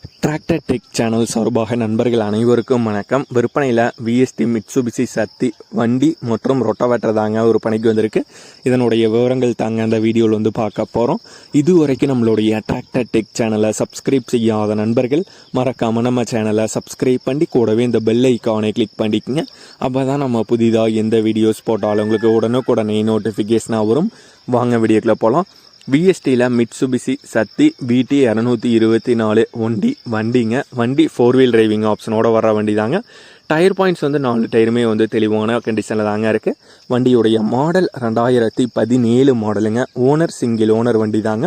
Tractor tech channel சார்பாக நண்பர்கள் அனைவருக்கும் வணக்கம். விற்பனையில் விஎஸ்டி மிட்சுபிசி சக்தி வண்டி மற்றும் ரொட்டவேட்டர் தாங்க விற்பனைக்கு வந்திருக்கு. இதனுடைய விவரங்கள் தாங்க அந்த வீடியோவில் வந்து பார்க்க போகிறோம். இதுவரைக்கும் நம்மளுடைய டிராக்டர் டெக் சேனலை சப்ஸ்கிரைப் செய்யாத நண்பர்கள் மறக்காமல் நம்ம சேனலை சப்ஸ்கிரைப் பண்ணி கூடவே இந்த பெல் ஐக்கானை கிளிக் பண்ணிக்கோங்க. அப்போ தான் நம்ம புதிதாக எந்த வீடியோஸ் போட்டாலும் உங்களுக்கு உடனுக்குடனே நோட்டிஃபிகேஷனாக வரும். வாங்க வீடியோக்குள்ளே போகலாம். விஎஸ்டியில் மிட்சுபிசி சக்தி பிடி 224 வண்டி 4 வீல் டிரைவிங் ஆப்ஷனோட வர வண்டி தாங்க. டயர் பாயிண்ட்ஸ் வந்து 4 டயருமே வந்து தெளிவான கண்டிஷனில் தாங்க இருக்குது. வண்டியுடைய மாடல் 2017 மாடலுங்க. ஓனர் சிங்கிள் ஓனர் வண்டி தாங்க.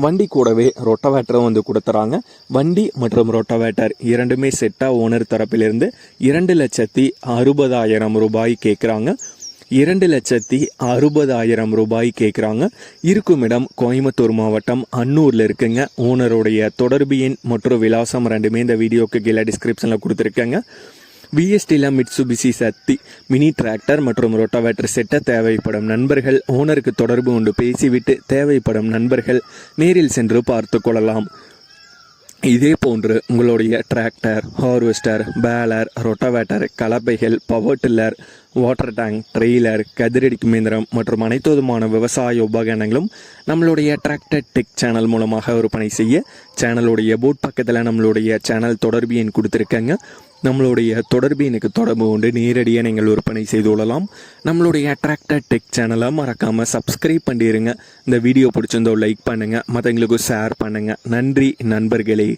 வண்டி கூடவே ரொட்டவேட்டரும் வந்து கொடுத்துறாங்க. வண்டி மற்றும் ரொட்டவேட்டர் இரண்டுமே செட்டாக ஓனர் தரப்பிலிருந்து 2,60,000 ரூபாய் கேட்குறாங்க. 2,60,000 ரூபாய் கேட்குறாங்க. இருக்கும் இடம் கோயம்புத்தூர் மாவட்டம் அன்னூரில் இருக்குங்க. ஓனருடைய தொடர்பு எண் மற்றும் விலாசம் ரெண்டுமே இந்த வீடியோக்கு கீழே டிஸ்கிரிப்ஷனில் கொடுத்துருக்கேங்க. விஎஸ்டியில் மிட்சுபிசி சக்தி மினி டிராக்டர் மற்றும் ரொட்டவேட்டர் செட்ட தேவைப்படும் நண்பர்கள் ஓனருக்கு தொடர்பு கொண்டு பேசிவிட்டு தேவைப்படும் நண்பர்கள் நேரில் சென்று பார்த்து கொள்ளலாம். இதே போன்று உங்களுடைய டிராக்டர், ஹார்வெஸ்டர், பேலர், ரொட்டவேட்டர், கலப்பைகள், power tiller, water tank, trailer, கதிரடிக்கும் இயந்திரம் மற்றும் அனைத்து விதமான விவசாய உபகரணங்களும் நம்மளுடைய டிராக்டர் டெக் சேனல் மூலமாக விற்பனை செய்ய சேனலுடைய போட் பக்கத்தில் நம்மளுடைய சேனல் தொடர்பு எண் கொடுத்துருக்கேங்க. நம்மளுடைய தொடர்பு எனக்கு தொடர்பு கொண்டு நேரடியாக நீங்கள் விற்பனை செய்து கொள்ளலாம். நம்மளுடைய டிராக்டர் டெக் சேனலை மறக்காமல் சப்ஸ்கிரைப் பண்ணிடுங்க. இந்த வீடியோ பிடிச்சிருந்தோ லைக் பண்ணுங்கள், மற்றவங்களுக்கு ஷேர் பண்ணுங்கள். நன்றி நண்பர்களே.